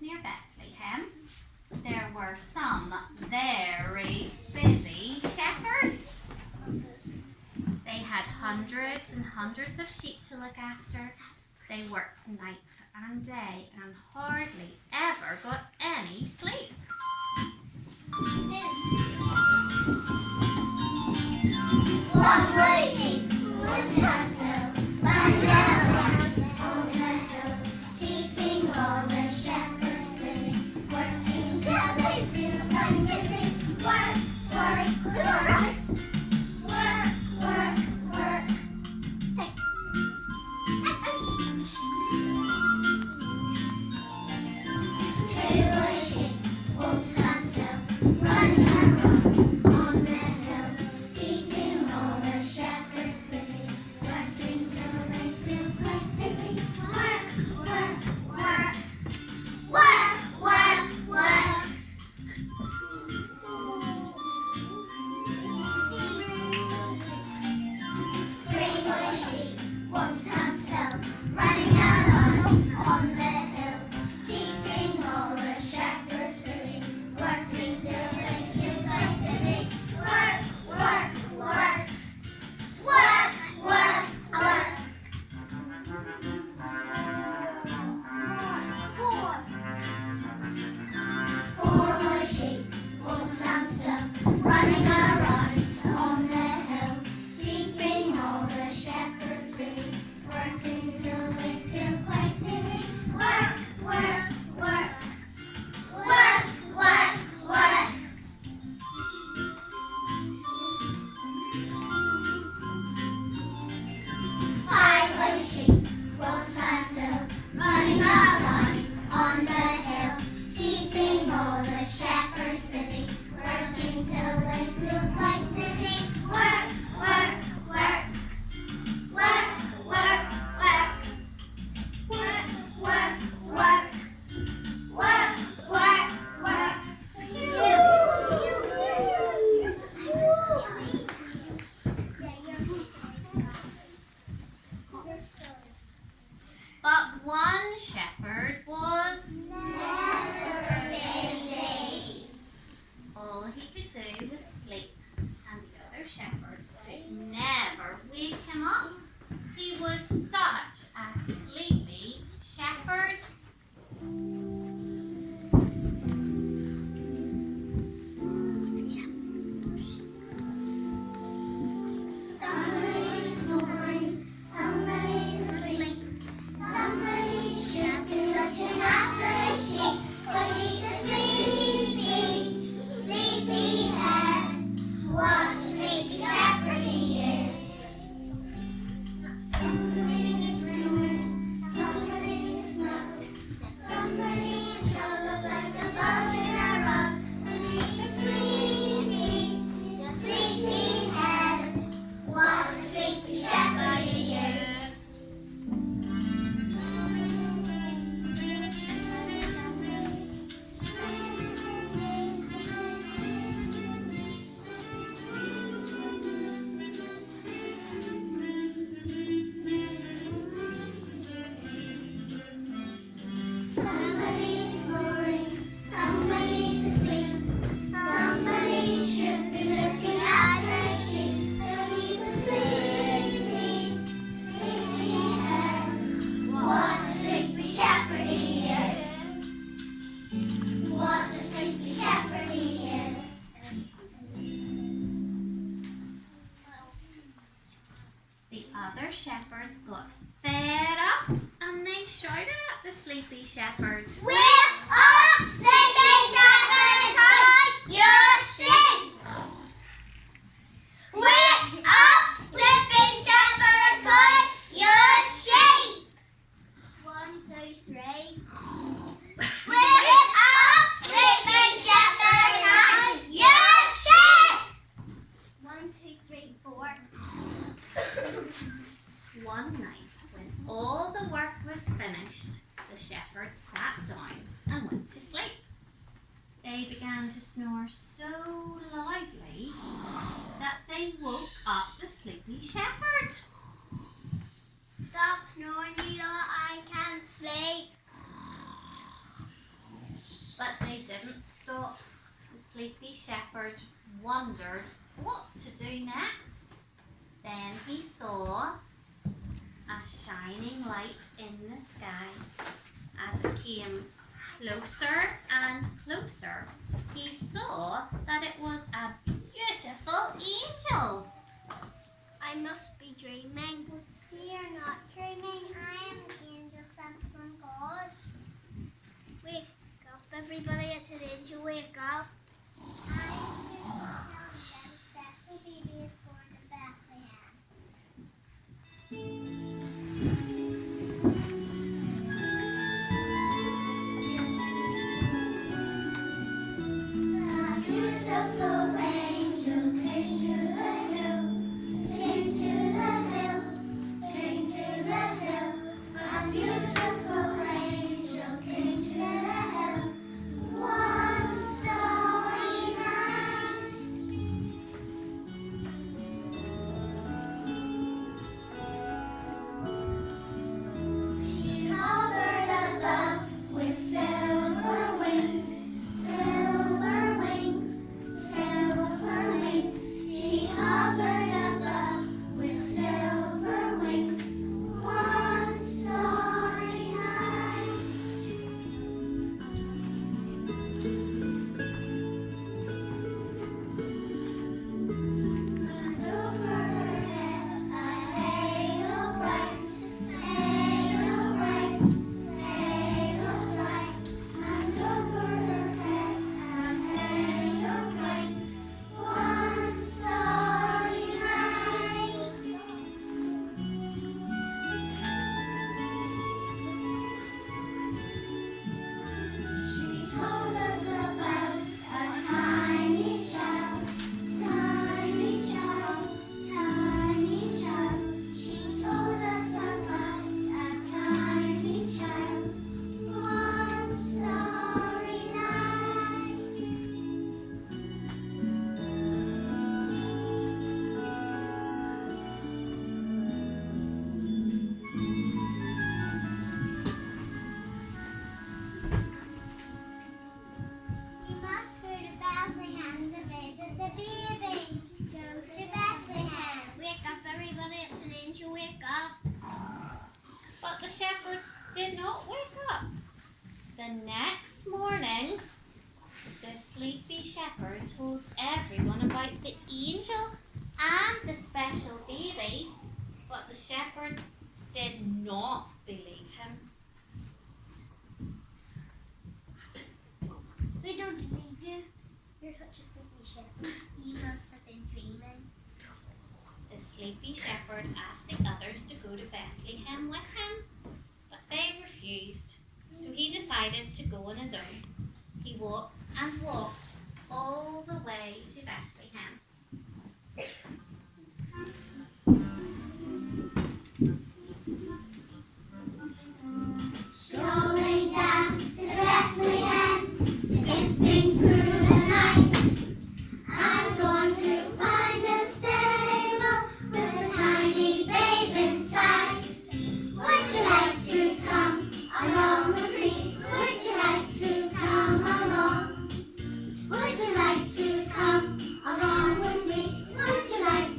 Near Bethlehem, there were some very busy shepherds. They had hundreds and hundreds of sheep to look after. They worked night and day and hardly ever got any sleep. One was sheep, one tassel, lying around on the hill, keeping all the shepherds busy, working till they feel quite dizzy. Work, work, work, work, work, work. Two were sheep, one tassel, running around on the hill, keeping all the shepherds busy, working till they feel quite dizzy. Work, work, work, work, work, work. Three were sheep, one tassel, running along on the hill, keeping all the shepherds busy, working till they feel quite dizzy. Work, work, work, work, work, work. Four were sheep, one tassel, running around on the hill, keeping all the shepherds busy, working till they feel quite dizzy. Work, work, work, work, work, work. Five were sheep, one tassel, running around on the hill, keeping all the shepherds busy, working till they feel quite dizzy. Work, work, work, work, work, work, work, work, work, work, work, work. But one shepherd was Never busy. all he could do was sleep, and the other shepherds could never wake him up. He was such a sleepy shepherd. Somebody's snoring, somebody's asleep, somebody should be looking after his sheep, but he's a sleepy, sleepy head. What a sleepy shepherd he is. Somebody is snoring, somebody is snoring, somebody is curled up like a bug in a rug, but he's a sleepy, sleepy head. What a sleepy shepherd he is. Somebody's snoring, somebody's asleep, somebody should be looking after his sheep, but he's a sleepy, sleepy head. What a sleepy shepherd he is. What a sleepy shepherd he is. The other shepherds got fed up and they shouted at the sleepy shepherd. Wake up, sleepy shepherd, cut your sheep. Wake up, sleepy shepherd, cut your sheep. One night, when all the work was finished, the shepherds sat down and went to sleep. They began to snore so loudly that they woke up the sleepy shepherd. Stop snoring, you lot. I can't sleep. But they didn't stop. The sleepy shepherd wondered what to do next. Then he saw a shining light in the sky. As it came closer and closer, he saw that it was a beautiful angel. I must be dreaming. We are not dreaming. I am an angel sent from God. Wake up, everybody. It's an angel. Wake up. I am here to tell you that a special baby is born in Bethlehem. A beautiful angel came to the hill, came to the hill, came to the hill. A beautiful angel came to the hill. One starry night. She hovered above with silver wings, silver wings, silver wings. She hovered above with silver wings. One starry night. And over her head a halo bright, halo bright, halo bright. And over her head a halo bright. One starry night. She told us about a tiny child, tiny child, tiny child. She told us about a tiny child. One starry night. You must go to Bethlehem to visit the baby. Go to Bethlehem. Wake up, everybody. It's an angel. Wake up. But the shepherds did not wake up. The next morning, the sleepy shepherd told everyone about the angel and the special baby, but the shepherds did not believe him. We don't believe you. You're such a sleepy shepherd. You must have been dreaming. The sleepy shepherd asked the others to go to Bethlehem with him, but they refused. So he decided to go on his own. He walked and walked all the way to Bethlehem. Strolling down to Bethlehem, skipping through the night. I'm going to find a stable with a tiny babe inside. Would you like to come along with me? Would you like to come along? Would you like to come along with me? Would you like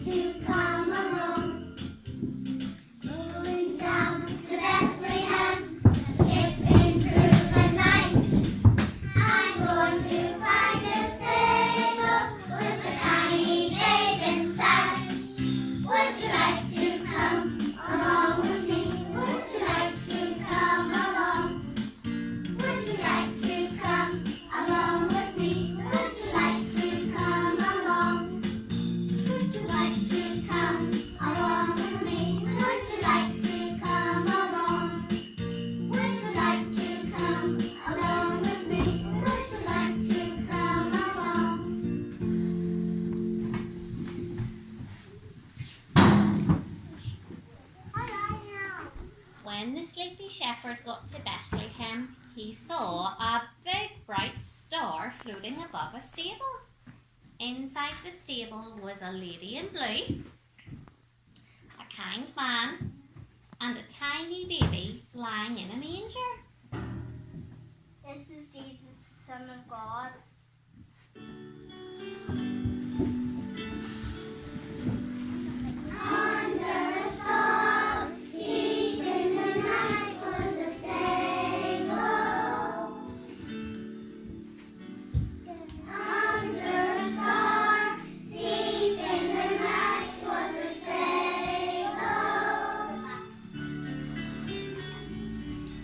when the sleepy shepherd got to Bethlehem, he saw a big bright star floating above a stable. Inside the stable was a lady in blue, a kind man, and a tiny baby lying in a manger. This is Jesus, the Son of God. Under a star, deep in the night, was a stable. Under a star, deep in the night, was a stable.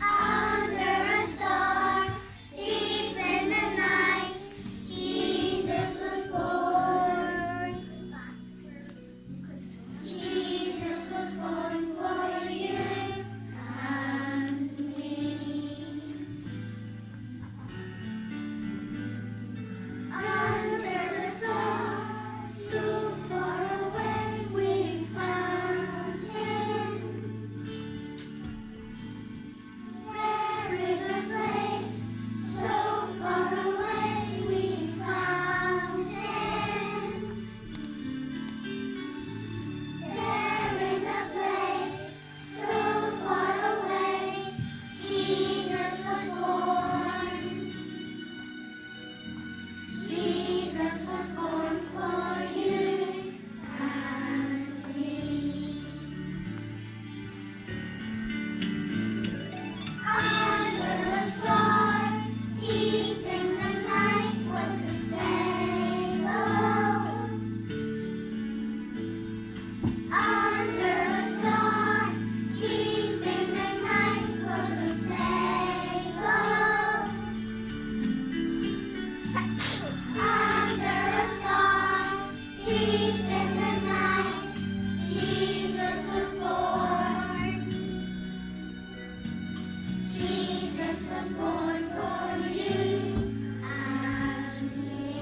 Under a star, deep in the night, Jesus was born. Jesus was born for you and me. Under a star, so far away, we found him. There in a place so far away, we found him. There in a place so far away, Jesus was born. Jesus was born for you and me. Under a star, deep in the night, was a stable. Under a star, deep in the night, was a stable. Under a star, deep in the night, Jesus was born. Jesus was born for you and me.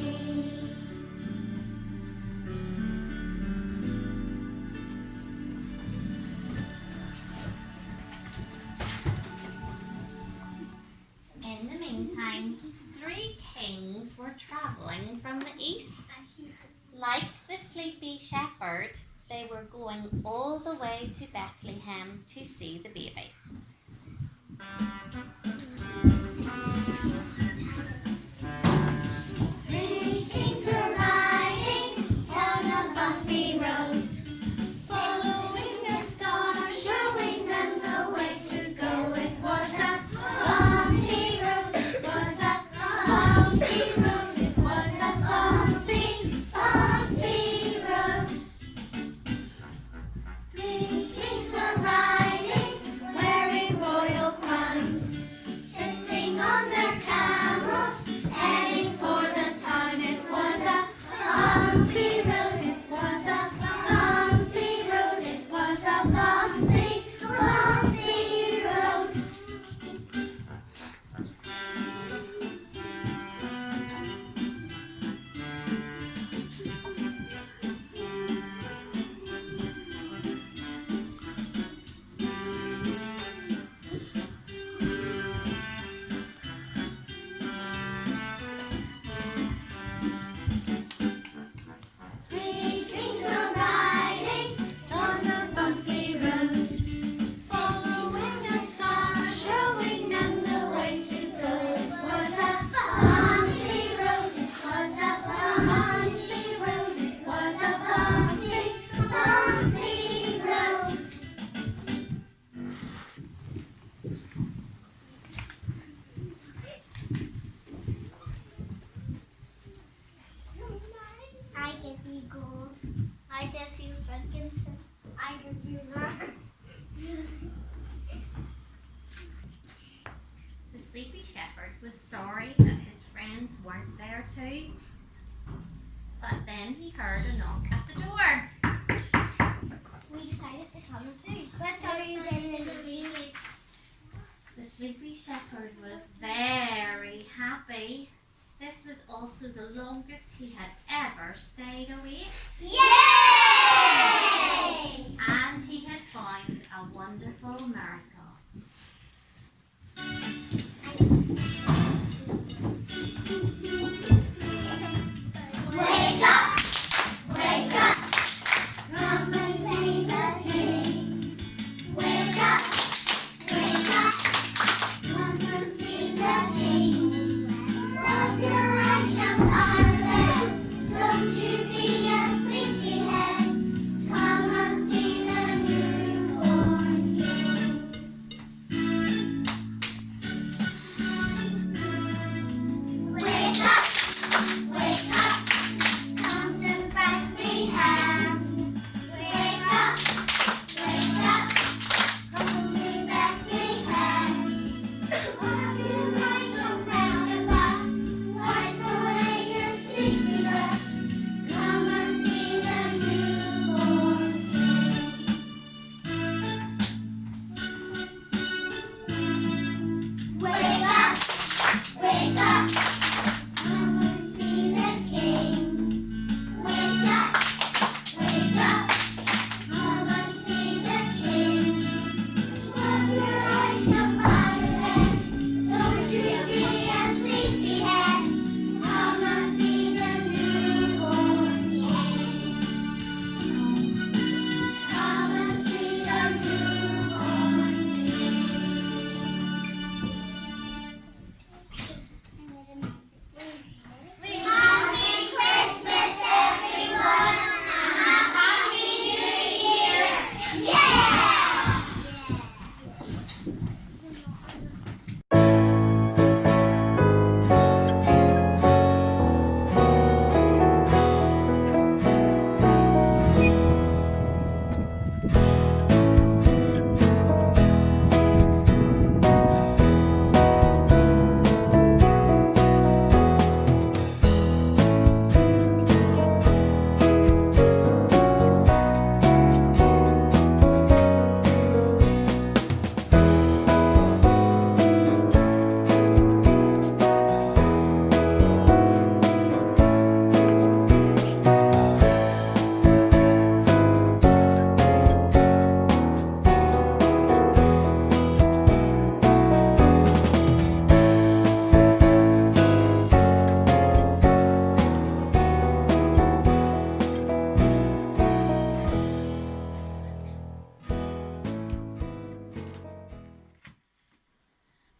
In the meantime, 3 kings were travelling from the east. Like the sleepy shepherd, they were going all the way to Bethlehem to see the baby. Three kings were riding down a bumpy road, following a star, showing them the way to go. It was a bumpy road, it was a bumpy road, it was a bumpy, bumpy road. Three kings were riding, wearing royal crowns, sitting on their camels, heading for the town. It was a bumpy road, it was a bumpy road, it was a bumpy, bumpy road. Three kings were riding on a bumpy road, following a star, showing them the way to go. It was a bumpy road, it was a bumpy road, it was a bumpy, bumpy road. I give you gold. I give you frankincense. I give you myrrh. The sleepy shepherd was sorry that his friends weren't there too. But then he heard a knock at the door. We decided to come too. Let's go in the meeting. The sleepy shepherd was very happy. This was also the longest he had ever stayed awake. Yay! And he had found a wonderful miracle. Wake up, wake up, come and see the king. Wake up, come and see the king. Rub your eyes, young Ireland, don't you be a sleepyhead. Come and see the newborn king. Wake up, come to Bethlehem. Wake up, come to Bethlehem. Rub your eyes around the bus, wipe away your sleepiness. Come and see the newborn king. Wake up, come and see the king. Wake up, come and see the king. Rub your eyes, young Ireland, don't you be a sleepyhead. Come and see the newborn king. Come and see the newborn king. Happy Christmas, everyone, and a Happy New Year! Yeah!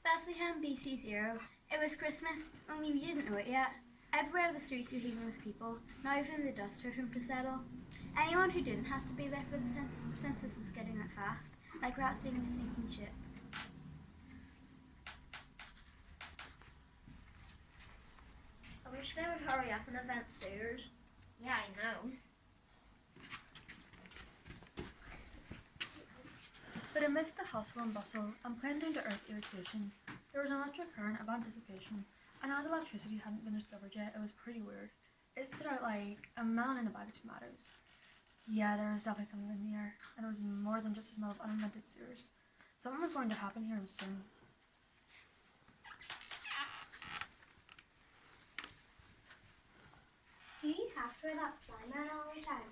Bethlehem, BC 0. It was Christmas, only we didn't know it yet. Everywhere the streets were heaving with people, not even the dust refused to settle. Anyone who didn't have to be there for the census was getting out fast, like rats saving a sinking ship. I wish they would hurry up and invent sewers. Yeah, I know. But amidst the hustle and bustle and plain down to earth irritation, there was an electric current of anticipation, and as electricity hadn't been discovered yet, it was pretty weird. It stood out like a melon in a bag of tomatoes. Yeah, there was definitely something in the air, and it was more than just a smell of uninvented sewers. Something was going to happen here soon. Do you have to wear that fly man all the time?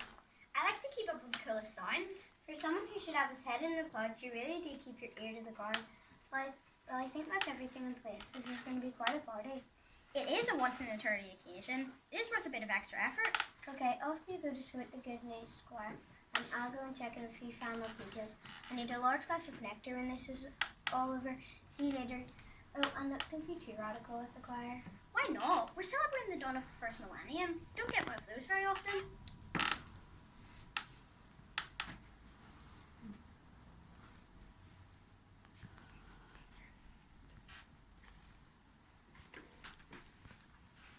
I like to keep up with the coolest sounds. For someone who should have his head in the clouds, you really do keep your ear to the ground. Well, I think that's everything in place. This is going to be quite a party. It is a once-in-an-eternity occasion. It is worth a bit of extra effort. Okay, off you go to sort the good news square, and I'll go and check in a few final details. I need a large glass of nectar when this is all over. See you later. Oh, and look, don't be too radical with the choir. Why not? We're celebrating the dawn of the first millennium. Don't get one of those very often.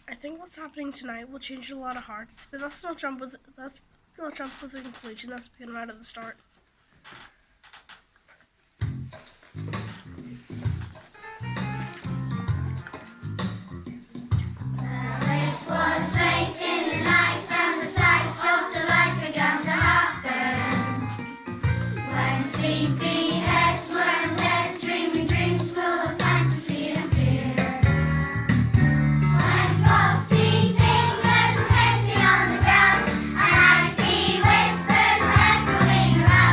I think what's happening tonight will change a lot of hearts, but let's not jump with the conclusion that's been right at the start. It was late in the night and the sight of delight began to happen. When sleepy heads were led, dreaming dreams full of fantasy and fear. When frosty fingers were plenty on the ground, and I see whispers echoing around.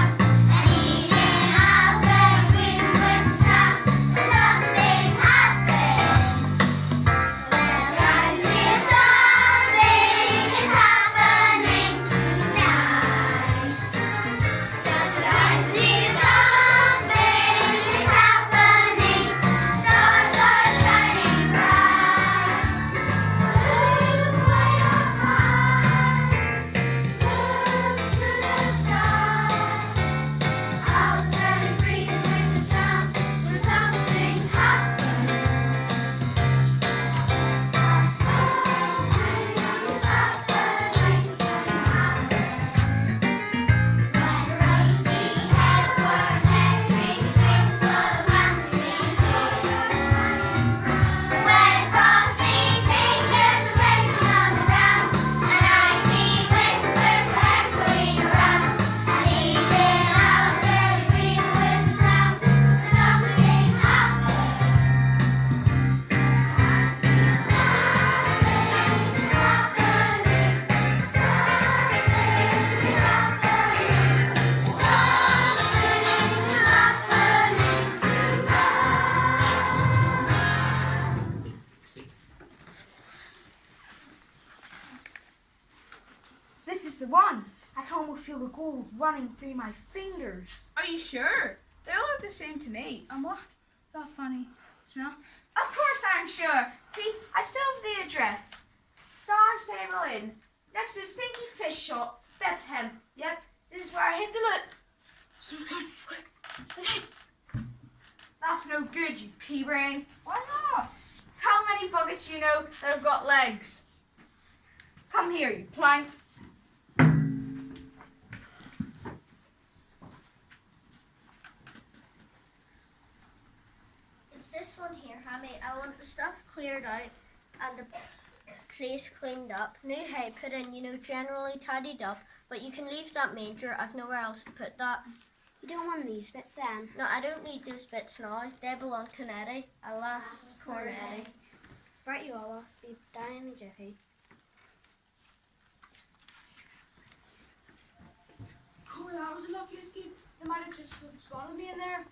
feel the gold running through my fingers. Are you sure? They all look the same to me. And what? That funny smell? Of course I'm sure. See, I still have the address. Sarge Table Inn, next to Stinky Fish Shop, Bethlehem. Yep, this is where I hid the loot. Someone's coming. Quick. That's no good, you pea brain. Why not? It's how many buggers you know that have got legs. Come here, you plank. It's this one here, Hammy. I want the stuff cleared out and the place cleaned up. New hay put in, generally tidied up. But you can leave that manger. I've nowhere else to put that. You don't want these bits then? No, I don't need those bits now. They belong to Nettie. Alas, poor Nettie. Right, you all lost. Be down in the jiffy. Cool, that was a lucky escape. They might have just spotted me in there.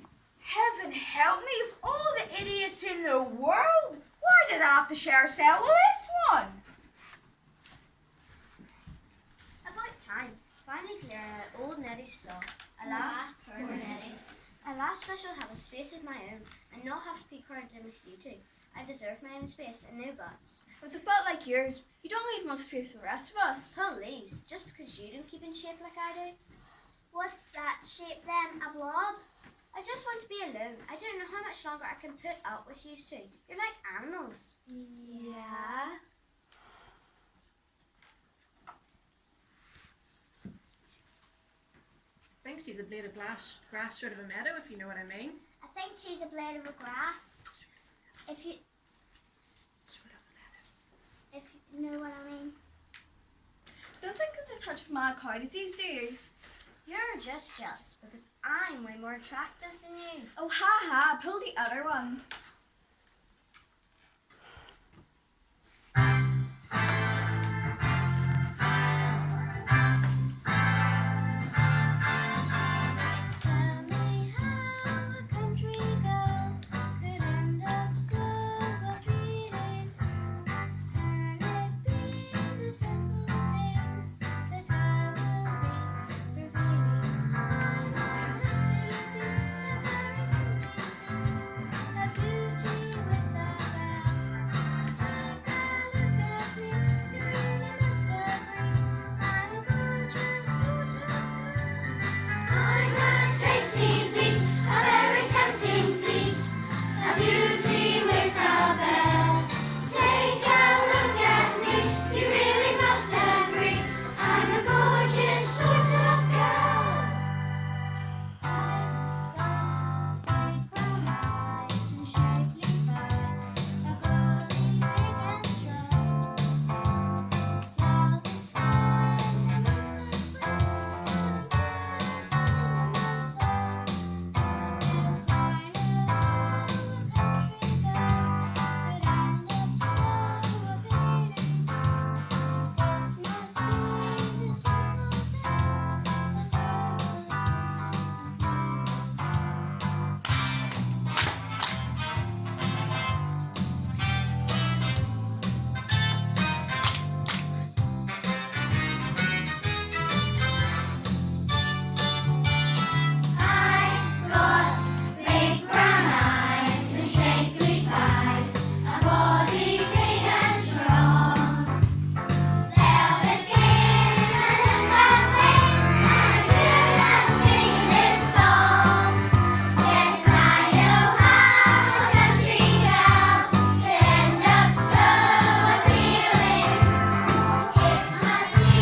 Heaven help me, of all the idiots in the world, why did I have to share a cell with this one? About time. Finally clearing out old Nettie's stuff. Alas, poor Nettie. At last I shall have a space of my own and not have to be crowded in with you two. I deserve my own space and no buts. With a butt like yours, you don't leave much space for the rest of us. Please, just because you don't keep in shape like I do. What's that shape then? A blob? I just want to be alone. I don't know how much longer I can put up with you two. You're like animals. Yeah. I think she's a blade of grass short of a meadow, if you know what I mean. I think she's a blade of a grass. If you know what I mean. Don't think it's a touch of mad cow disease, do you? You're just jealous because I'm way more attractive than you. Oh, ha ha, pull the other one. Tell me how a country girl could end up so appealing, and it be the simple things that I will be revealing. I'm a tasty beast, a very tempting feast, a beauty without bell. Take a look at me, you really must agree, I'm a gorgeous sort of girl. I'm a tasty beast, a very tempting feast, a beauty with a bell. Take a look at me, you really must agree, I'm a gorgeous sort of girl. I've got big brown eyes and shapely thighs, a body big and strong, velvet skin and looks like butter, and birds singing my song. Yes, I know a country girl could end up so appealing. It must be the simple things that I've got big brown eyes and shapely thighs, a body big and strong, velvet skin and lips that flame. I'm good at singing this song. Yes, I know how a country girl could end up so appealing. It must be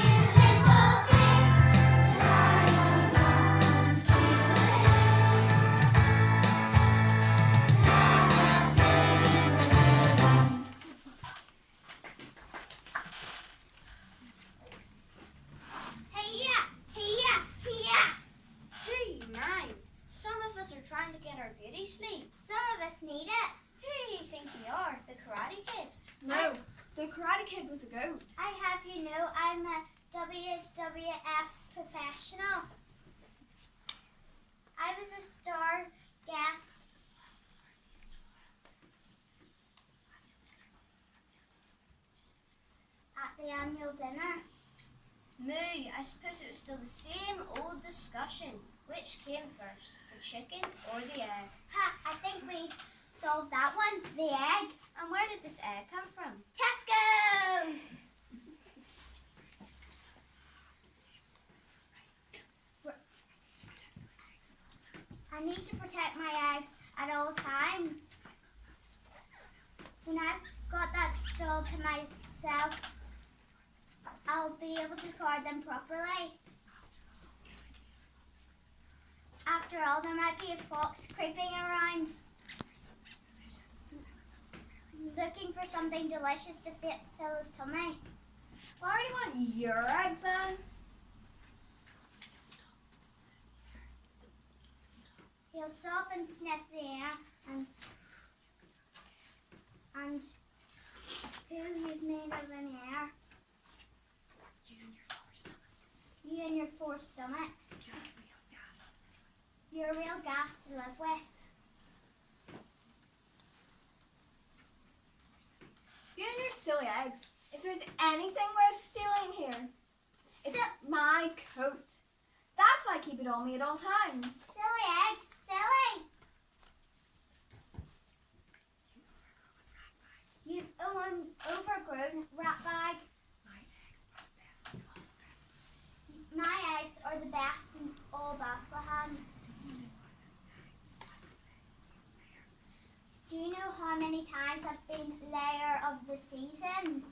the simple things that I am Do you mind? Some of us are trying to get our beauty sleep. Some of us need it. Who do you think you are? The Karate Kid? No, the Karate Kid was a goat. I have you know I'm a WWF professional. I was a star guest at the annual dinner. Moo, I suppose it was still the same old discussion. Which came first, the chicken or the egg? Ha, I think we solved that one. The egg. And where did this egg come from? Tesco's! I need to protect my eggs at all times. When I've got that stall to myself, I'll be able to guard them properly. After all, there might be a fox creeping around, looking for something delicious to fill his tummy. Why do you want your eggs then? He'll stop and sniff the air and poo you've made of an air. You and your four stomachs. You're a real gas to live with. You and your silly eggs. If there's anything worth stealing here, it's my coat. That's why I keep it on me at all times. Silly eggs, silly. You've overgrown rat bag. My eggs are the best in all Bethlehem. Do you know how many times I've been layer of the season?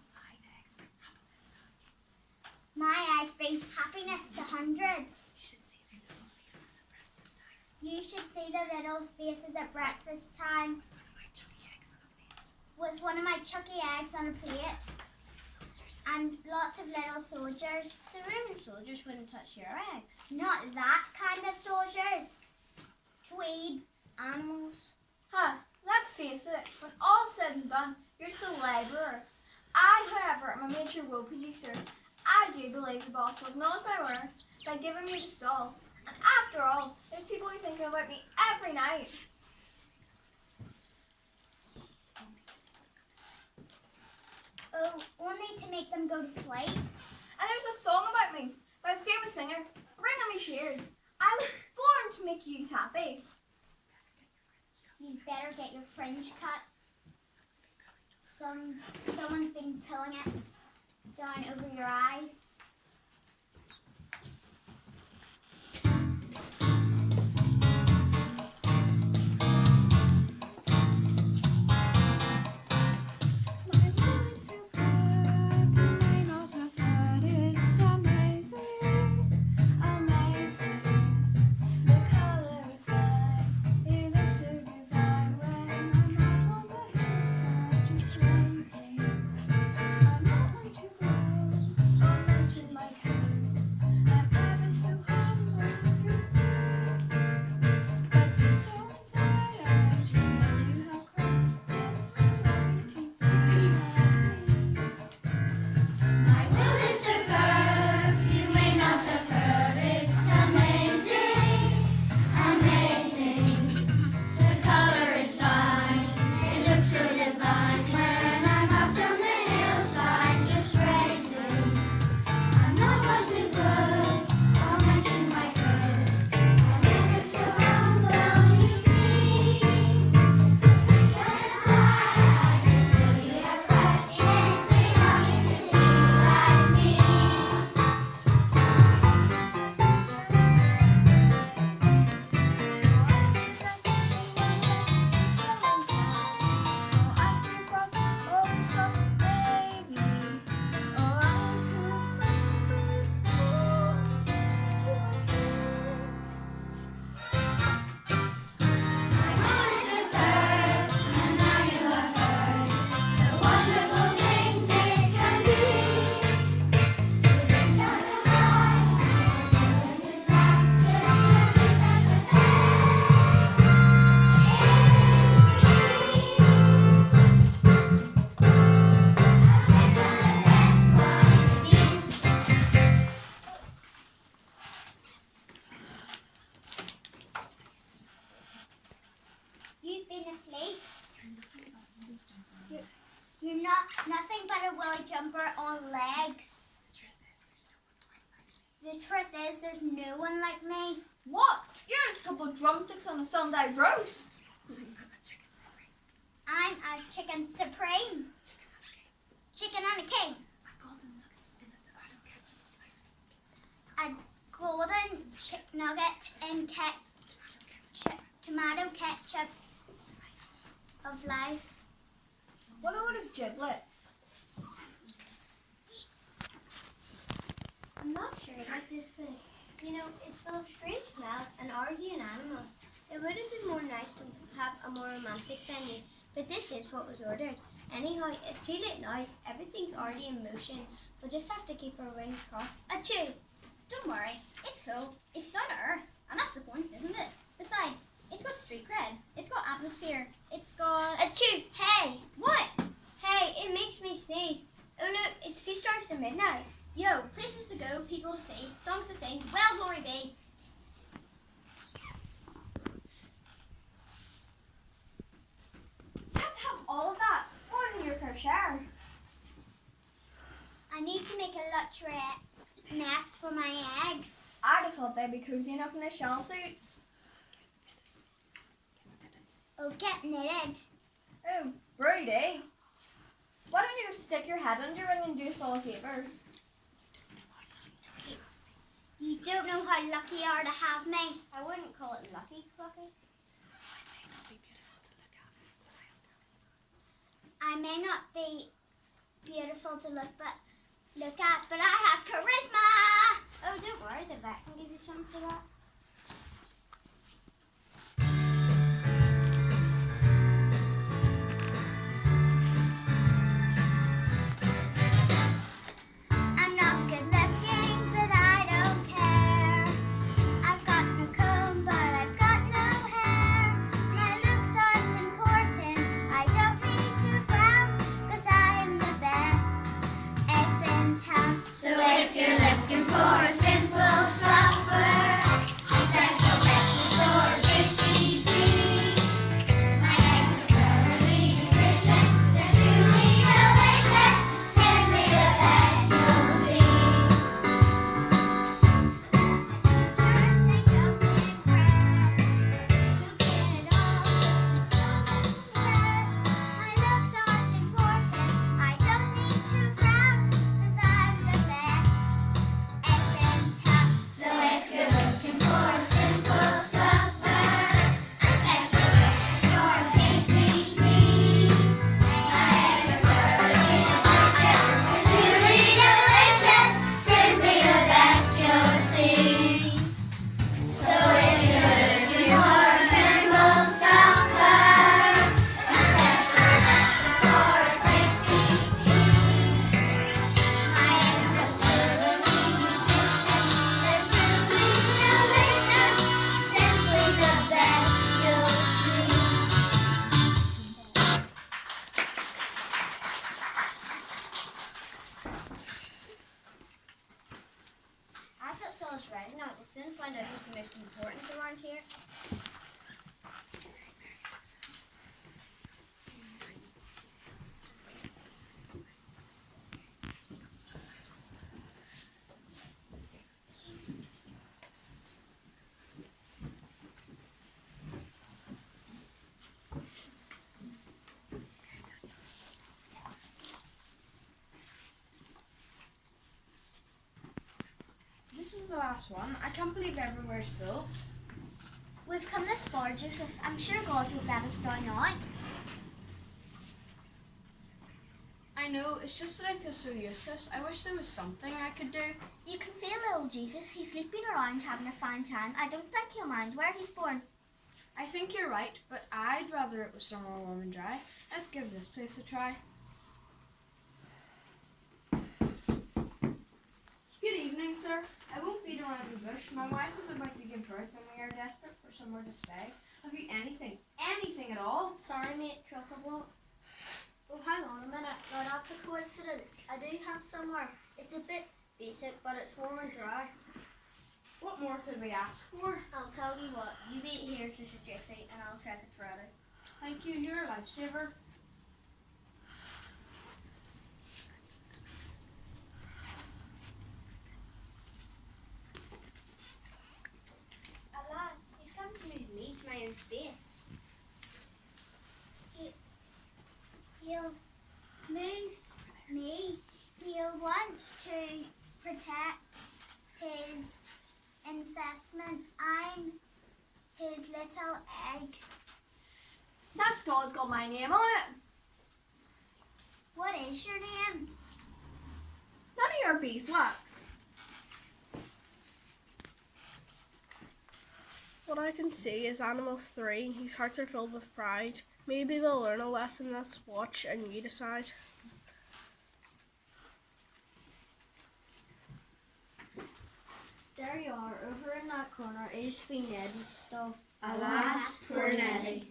My eggs bring happiness to hundreds. You should see their little faces at breakfast time. With one of my chucky eggs on a plate. And lots of little soldiers. The Roman soldiers wouldn't touch your eggs. Not that kind of soldiers. Tweed. Animals. Huh, let's face it, when all's said and done, you're still a labourer. I, however, am a major wool producer. I do believe the boss will acknowledge my worth by giving me the stall. And after all, there's people who think about me every night. Oh, only to make them go to sleep. And there's a song about me by a famous singer. Bring on me shears. I was born to make you happy. You better get your fringe cut. Someone's been pulling it down over your eyes. You're not nothing but a woolly jumper on legs. The truth is, there's no one like me. What? You're just a couple of drumsticks on a Sunday roast. I'm a chicken supreme. Chicken and a king. A golden nugget in tomato ketchup of life. What a load of giblets. I'm not sure about this place. You know, it's full of strange smells and arguing animals. It would have been more nice to have a more romantic venue, but this is what was ordered. Anyhow, it's too late now. Everything's already in motion. We'll just have to keep our wings crossed. Achoo! Don't worry, it's cool. It's down to earth, and that's the point, isn't it? Besides, it's got street cred, it's got atmosphere, it's got... Achoo! Hey! What? Hey, it makes me sneeze. Oh no, it's 2 stars to midnight. Yo, places to go, people to see, songs to sing, well, glory be. You have to have all of that. More than your fair share. I need to make a luxury nest for my eggs. I'd have thought they'd be cozy enough in their shell suits. Oh, get knitted. Oh, Brody. Why don't you stick your head under and do us all a favour? You don't know how lucky you are to have me. I wouldn't call it lucky, Plucky. I may not be beautiful to look at, but I have charisma. Oh, don't worry, the vet can give you some for that. I'm not good looking, but I don't care. I've got no comb, but I've got no hair. My looks aren't important, I don't need to frown, 'cause I'm the best eggs in town. So if you're looking for a simple supper, a special breakfast or a tasty tea, my eggs are thoroughly nutritious, they're truly delicious, simply the best you'll see. Teachers, they don't impress, you get it all with the dress. My looks aren't important, I don't need to frown, 'cause I'm the best eggs in town. So if you're looking for a simple supper, a special breakfast or a tasty tea, my eggs are thoroughly nutritious, they're truly delicious, simply the best you'll see. So if you're looking for a simple supper, a special breakfast or a tasty tea, my eggs are thoroughly nutritious, they're truly delicious, simply the best you'll see. As it still is raining out, we'll soon find out who's the most important around here. This is the last one. I can't believe everywhere's full. We've come this far, Joseph. I'm sure God won't let us down now. I know, it's just that I feel so useless. I wish there was something I could do. You can feel little Jesus. He's sleeping around having a fine time. I don't think he'll mind where he's born. I think you're right, but I'd rather it was somewhere warm and dry. Let's give this place a try. Good evening, sir. I won't beat around the bush. My wife was about to give birth and we are desperate for somewhere to stay. Have you anything at all? Sorry, mate, chock-a-block. Oh, hang on a minute. Now that's a coincidence. I do have somewhere. It's a bit basic, but it's warm and dry. What more could we ask for? I'll tell you what. You wait here just a jiffy, and I'll check it's ready. Thank you, you're a lifesaver. in space. He'll move me. He'll want to protect his investment. I'm his little egg. That doll's got my name on it. What is your name? None of your beeswax. What I can see is Animals 3, whose hearts are filled with pride. Maybe they'll learn a lesson. Let's watch and you decide. There you are, over in that corner. It used to be Nettie's stall. Alas, poor Nettie.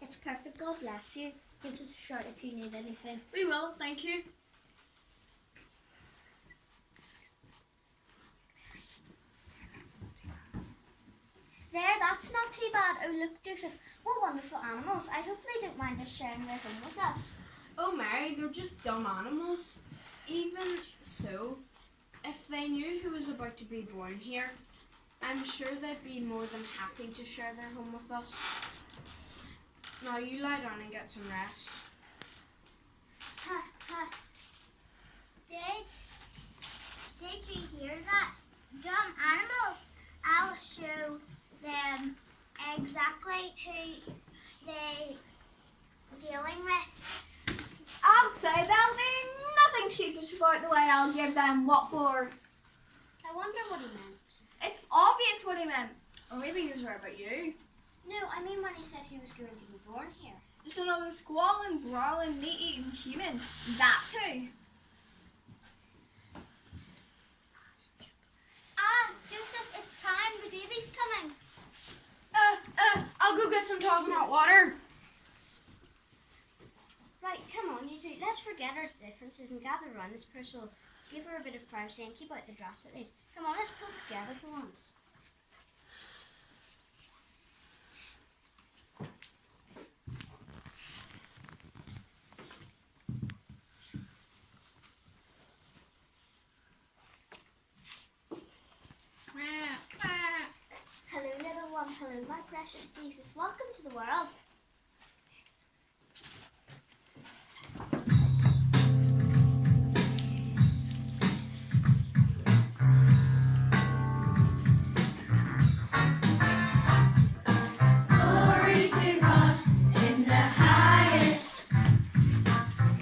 It's perfect, God bless you. Give us a shout if you need anything. We will, thank you. There, that's not too bad. Oh, look, Joseph, what wonderful animals. I hope they don't mind us sharing their home with us. Oh, Mary, they're just dumb animals. Even so, if they knew who was about to be born here, I'm sure they'd be more than happy to share their home with us. Now you lie down and get some rest. Ha, ha. Did you hear that? Dumb animals. I'll show them exactly who they dealing with. I'll say there'll be nothing sheepish about the way I'll give them what for. I wonder what he meant. It's obvious what he meant. Or maybe he was right about you. No, I mean when he said he was going to be born here. Just another squalling, brawling, meat-eating human. That too. Ah, Joseph, it's time. The baby's coming. I'll go get some towels and hot water. Right, come on, you two. Let's forget our differences and gather around this person. Give her a bit of privacy and keep out the drafts at least. Come on, let's pull together for once. Hello, little one. Hello, my precious Jesus. Welcome to the world. Glory to God in the highest.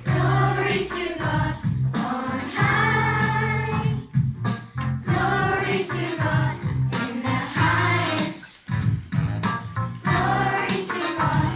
Glory to God on high. Glory to God in the highest. Glory to God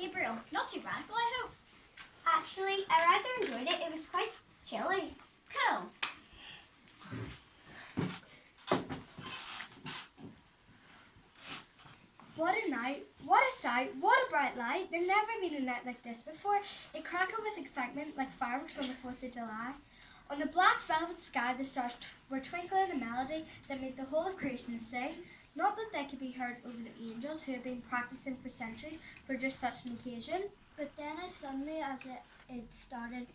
Gabriel, not too bad, but I hope. Actually, I rather enjoyed it. It was quite chilly. Cool. What a night, what a sight, what a bright light. There'd never been a night like this before. It crackled with excitement like fireworks on the 4th of July. On the black velvet sky, the stars were twinkling a melody that made the whole of creation sing. Not that they could be heard over the angels who had been practicing for centuries for just such an occasion. But then suddenly, as it started,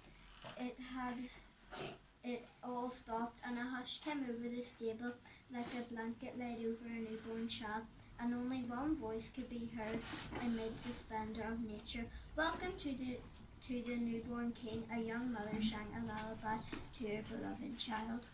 it all stopped, and a hush came over the stable like a blanket laid over a newborn child, and only one voice could be heard amidst the splendor of nature. Welcome to the newborn king. A young mother sang a lullaby to her beloved child.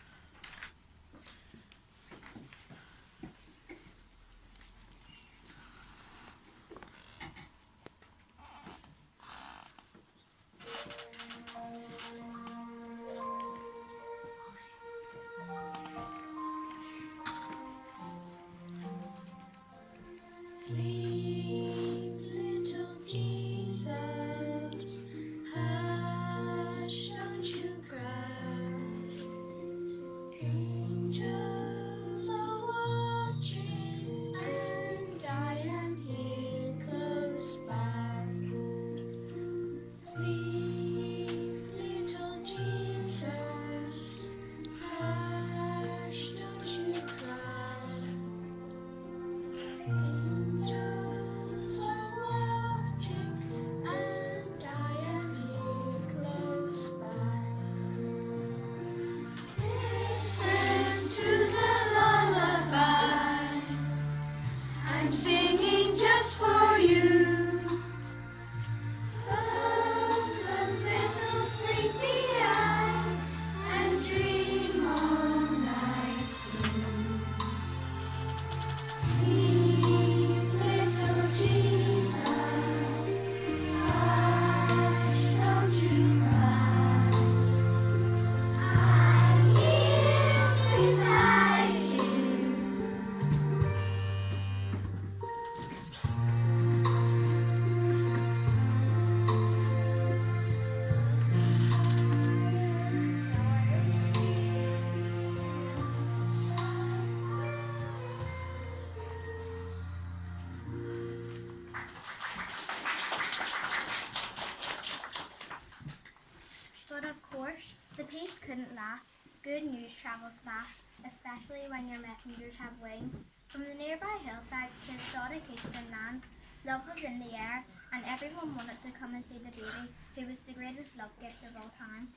But of course, the peace couldn't last. Good news travels fast, especially when your messengers have wings. From the nearby hillside came exotic eastern land. Love was in the air, and everyone wanted to come and see the baby, who was the greatest love gift of all time.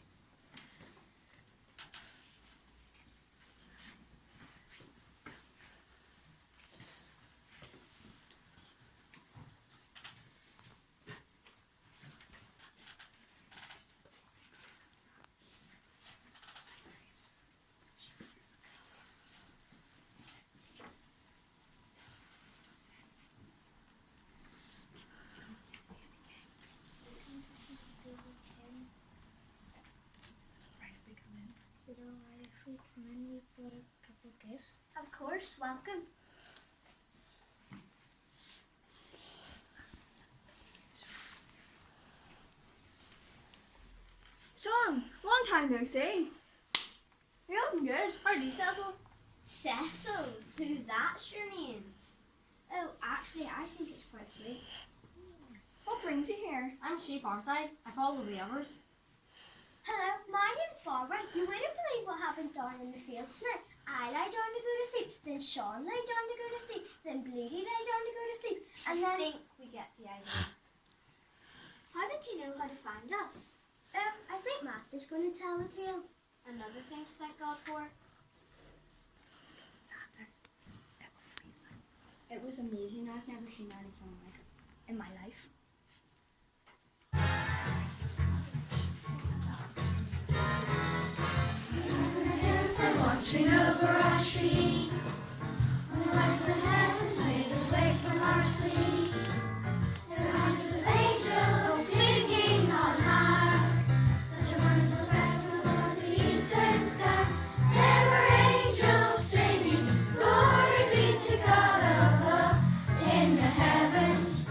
Is it alright if we come in? We've brought a couple gifts. Of course, welcome. John, long time no see. You're looking good. How do you, Cecil? Cecil, so that's your name? Oh, actually, I think it's quite sweet. What brings you here? I'm Sheep, aren't I? I follow the others. Hello, my name's Barbara. You wouldn't believe what happened down in the fields tonight. I lay down to go to sleep, then Sean lay down to go to sleep, then Bloody lay down to go to sleep, and I then... think we get the idea. How did you know how to find us? I think Master's going to tell the tale. Another thing to thank God for. It was amazing. I've never seen anything like it in my life. Watching over our sheep, like the heavens made us wake from our sleep. There were hundreds of angels singing on high, such a wonderful sight above the eastern sky. There were angels singing, glory be to God above. In the heavens,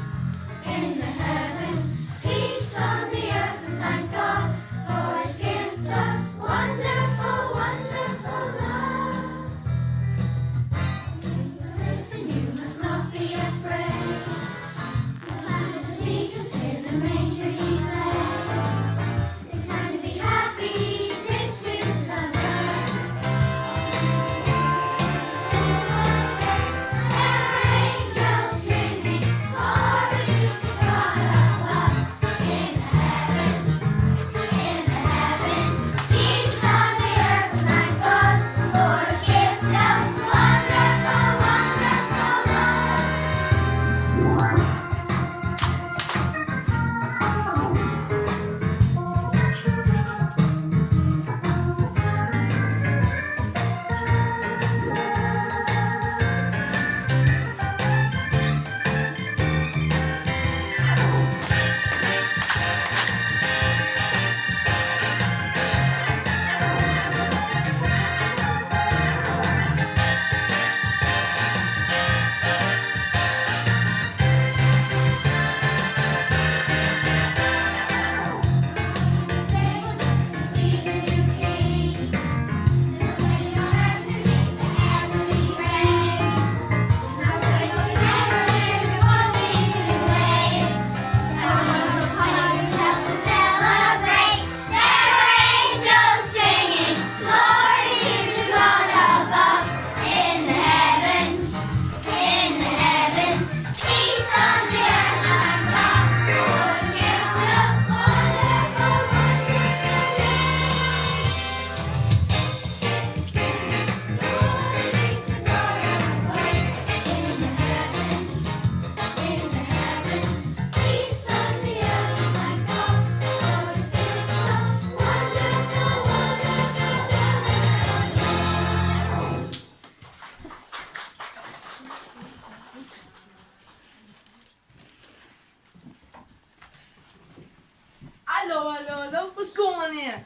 Hello. What's going on here?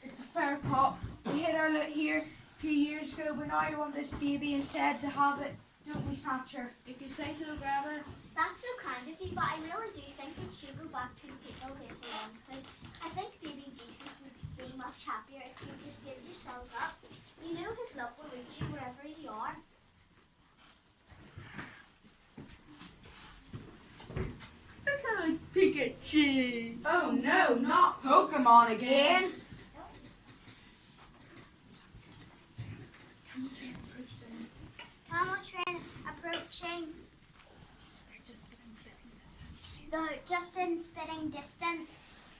It's a fair cop. We hid our lot here a few years ago, but now you want this baby instead to have it. Don't we, Snatcher? If you say so, Grabber. That's so kind of you, but I really do think it should go back to the people who it belongs to. I think baby Jesus would be much happier if you just give yourselves up. You know his love will reach you wherever you are. That sounds like Pikachu. Oh no, not Pokemon again. Camel train approaching. They're just in spitting distance.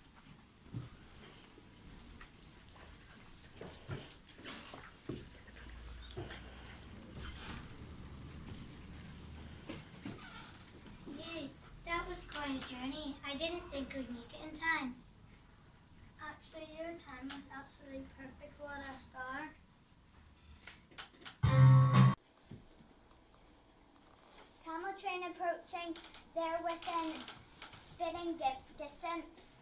Yay, that was quite a journey. I didn't think we'd make it in time. Actually, your time was absolutely perfect. What a star. Camel train approaching. They're within spitting distance.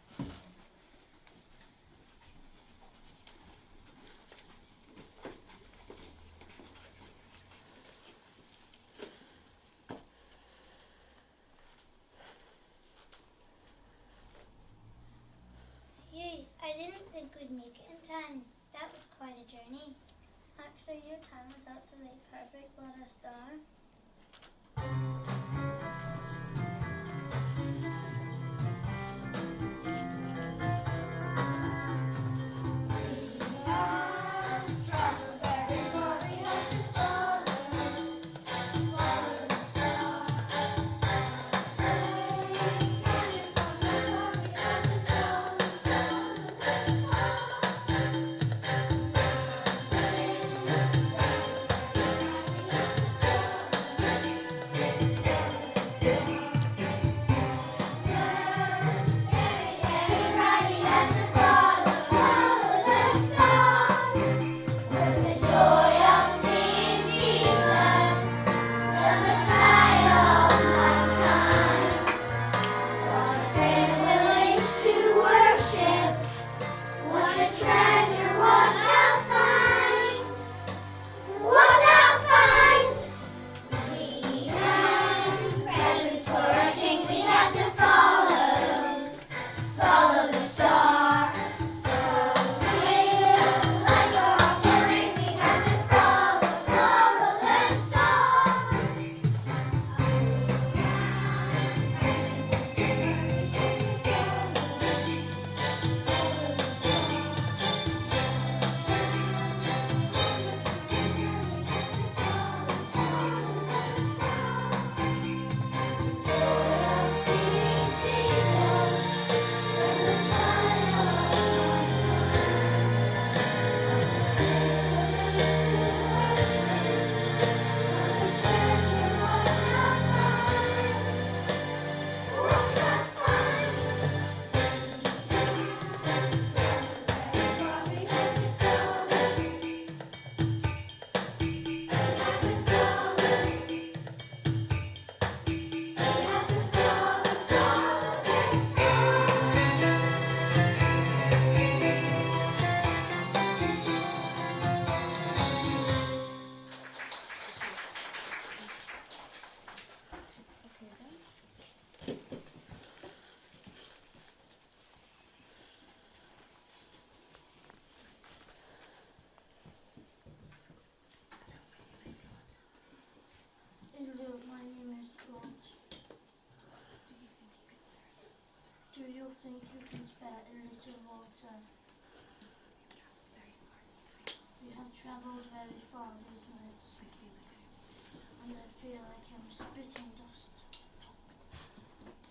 Yay, I didn't think we'd make it in time. That was quite a journey. Actually, your time was absolutely perfect. What a star. Hello, my name is Blanche. Do you think you can spare a little water? We have traveled very far these nights, and I feel like I'm spitting dust.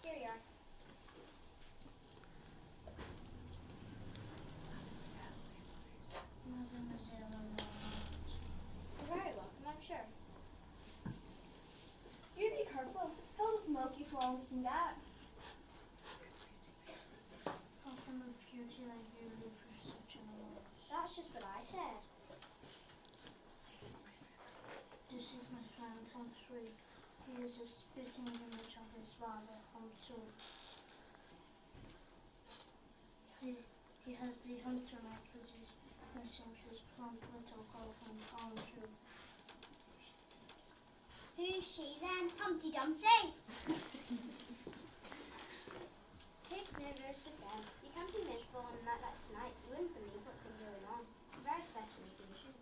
Here you are. Mademoiselle Laurent. You're very welcome, I'm sure. You be careful. He'll smoke you for all we can get. How can a beauty like you live for such an loss? That's just what I said. This is my friend Humphrey. He is a spitting image of his father, Humphrey. He has the hunter knife because he's missing his plump little girlfriend on through. Who's she then? Humpty Dumpty? Take no notice of them. You can't be miserable on a night like tonight. You wouldn't believe what's been going on. A very special occasion.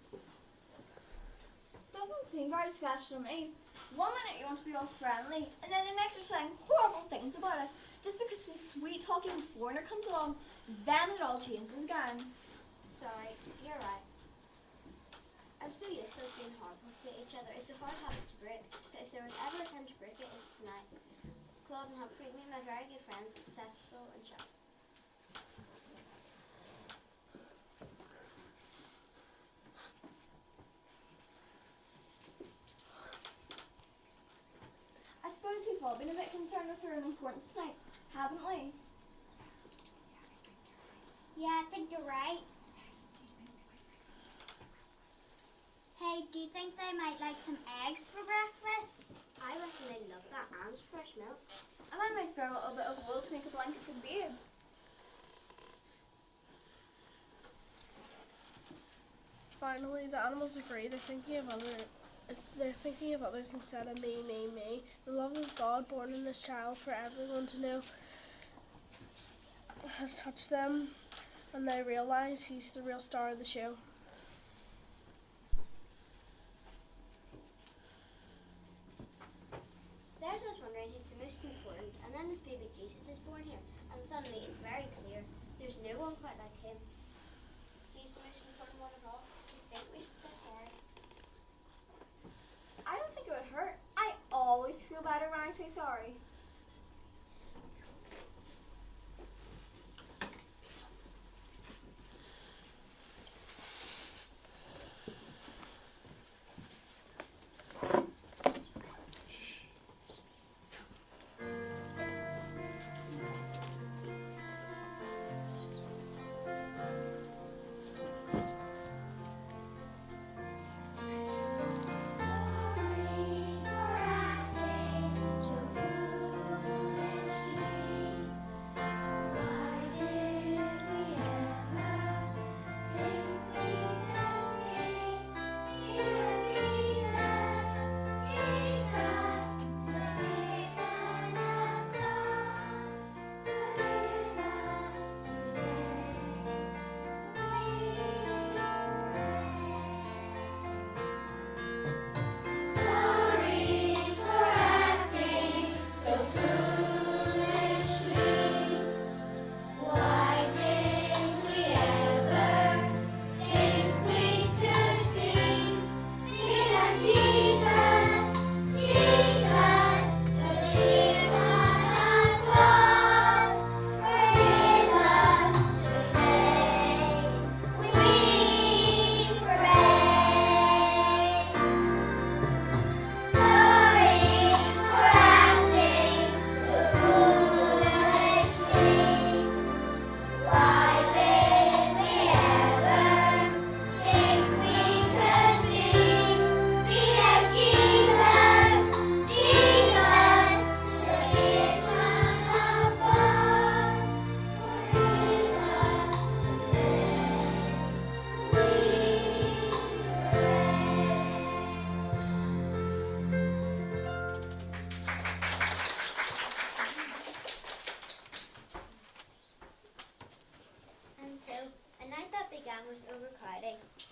Doesn't seem very special to me. 1 minute you want to be all friendly, and then the next you're saying horrible things about us. Just because some sweet talking foreigner comes along, then it all changes again. Sorry, you're right. I'm so used to us being horrible to each other. It's a hard habit to break. But if there was ever a time to break it, it's tonight. Claude and Humphrey, me and my very good friends, Cecil and Chuck. I suppose we've all been a bit concerned with her own importance tonight, haven't we? Yeah, I think you're right. Hey, do you think they might like some eggs for breakfast? I reckon they'd love that and fresh milk. And I might spare a little bit of wool to make a blanket for the babe. Finally, the animals agree. They're thinking of others instead of me, me, me. The love of God born in this child for everyone to know has touched them, and they realize he's the real star of the show. They're just wondering who's the most important, and then this baby Jesus is born here, and suddenly it's very clear there's no one quite like him. He's the most important one of all. Do you think we should say sorry? I don't think it would hurt. I always feel better when I say sorry.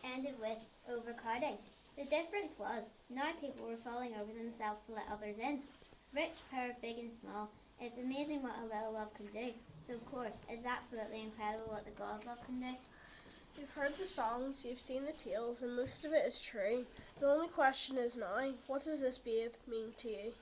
Ended with overcrowding. The difference was, now people were falling over themselves to let others in. Rich, poor, big and small. It's amazing what a little love can do. So of course, it's absolutely incredible what the God love can do. You've heard the songs, you've seen the tales, and most of it is true. The only question is now, what does this babe mean to you?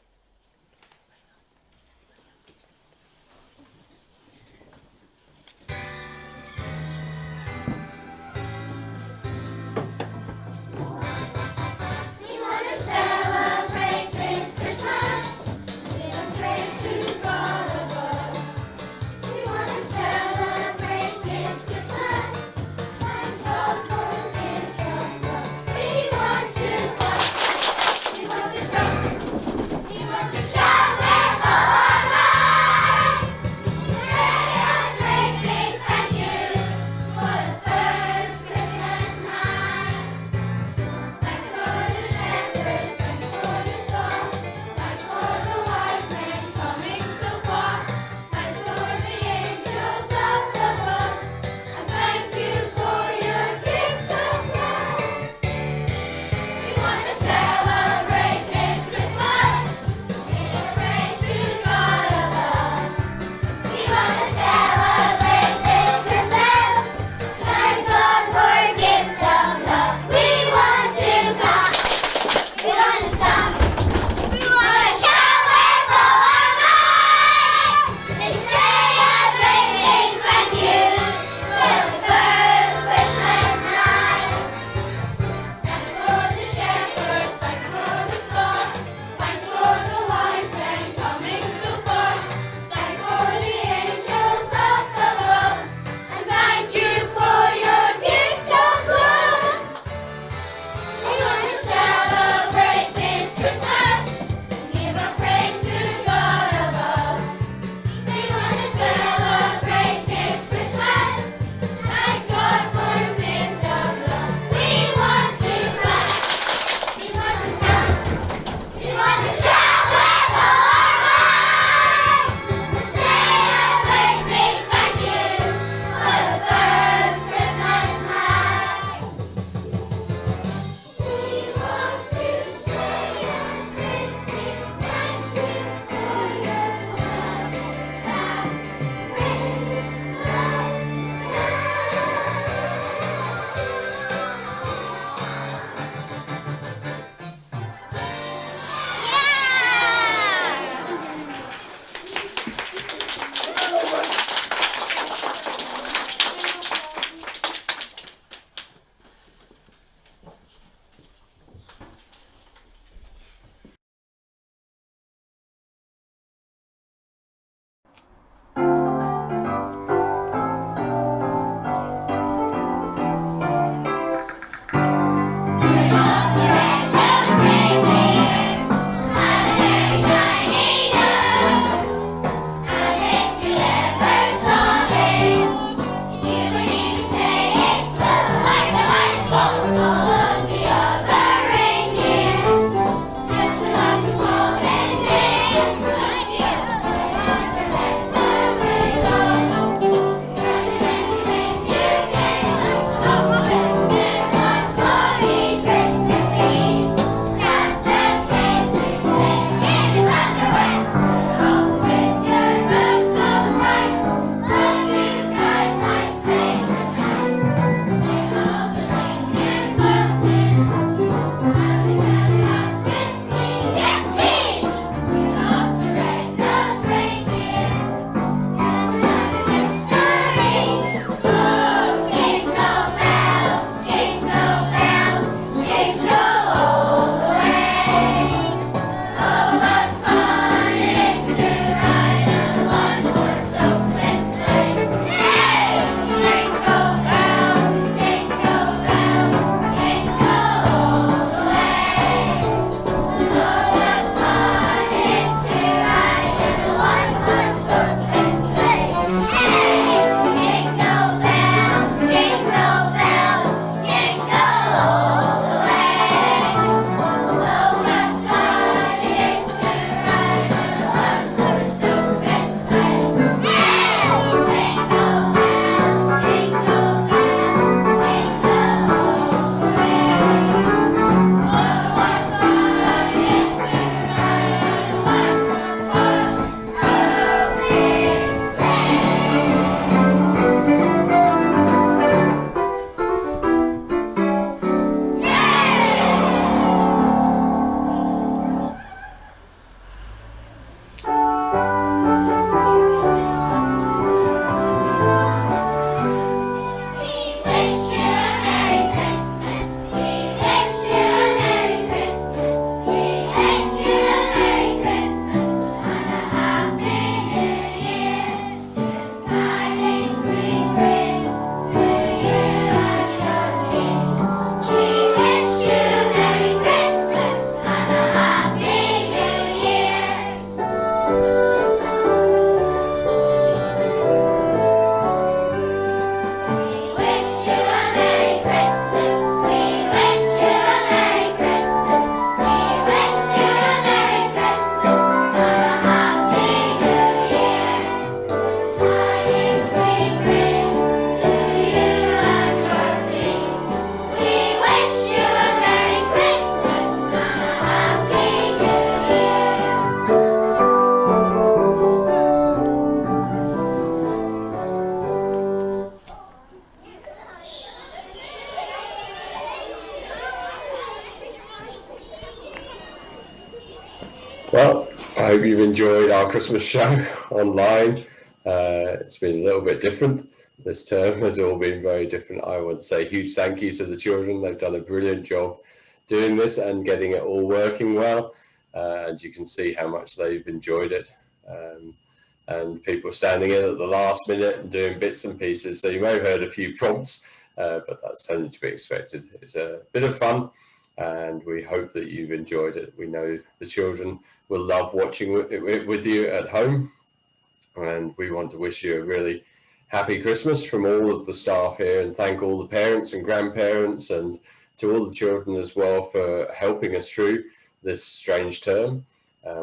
We hope you've enjoyed our Christmas show online. It's been a little bit different. This term has all been very different. I want to say a huge thank you to the children. They've done a brilliant job doing this and getting it all working well. And you can see how much they've enjoyed it. And people standing in at the last minute and doing bits and pieces. So you may have heard a few prompts, but that's only to be expected. It's a bit of fun, and we hope that you've enjoyed it. We know the children will love watching it with you at home, and we want to wish you a really happy Christmas from all of the staff here, and thank all the parents and grandparents and to all the children as well for helping us through this strange term.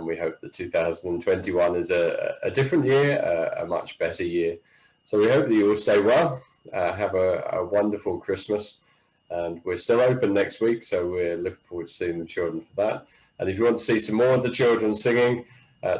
We hope that 2021 is a different year, a much better year. So we hope that you all stay well, have a wonderful Christmas, and we're still open next week, so we're looking forward to seeing the children for that. And if you want to see some more of the children singing,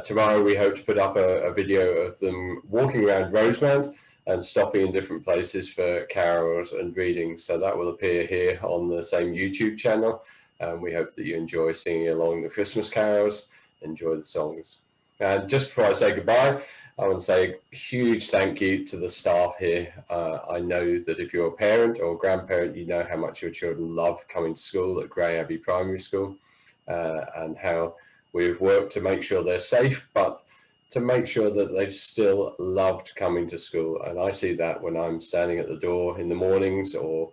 tomorrow we hope to put up a video of them walking around Rosemount and stopping in different places for carols and readings. So that will appear here on the same YouTube channel. And we hope that you enjoy singing along the Christmas carols, enjoy the songs. And just before I say goodbye, I want to say a huge thank you to the staff here. I know that if you're a parent or a grandparent, you know how much your children love coming to school at Grey Abbey Primary School, and how we've worked to make sure they're safe, but to make sure that they've still loved coming to school. And I see that when I'm standing at the door in the mornings or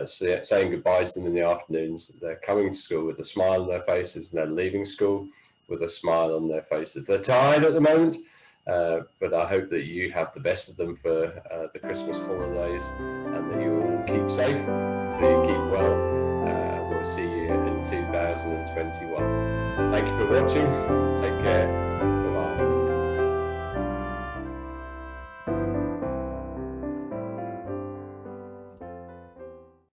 saying goodbye to them in the afternoons. They're coming to school with a smile on their faces, and they're leaving school with a smile on their faces. They're tired at the moment, but I hope that you have the best of them for the Christmas holidays, and that you all keep safe, that you keep well, and we'll see you in 2021. Thank you for watching. Take care.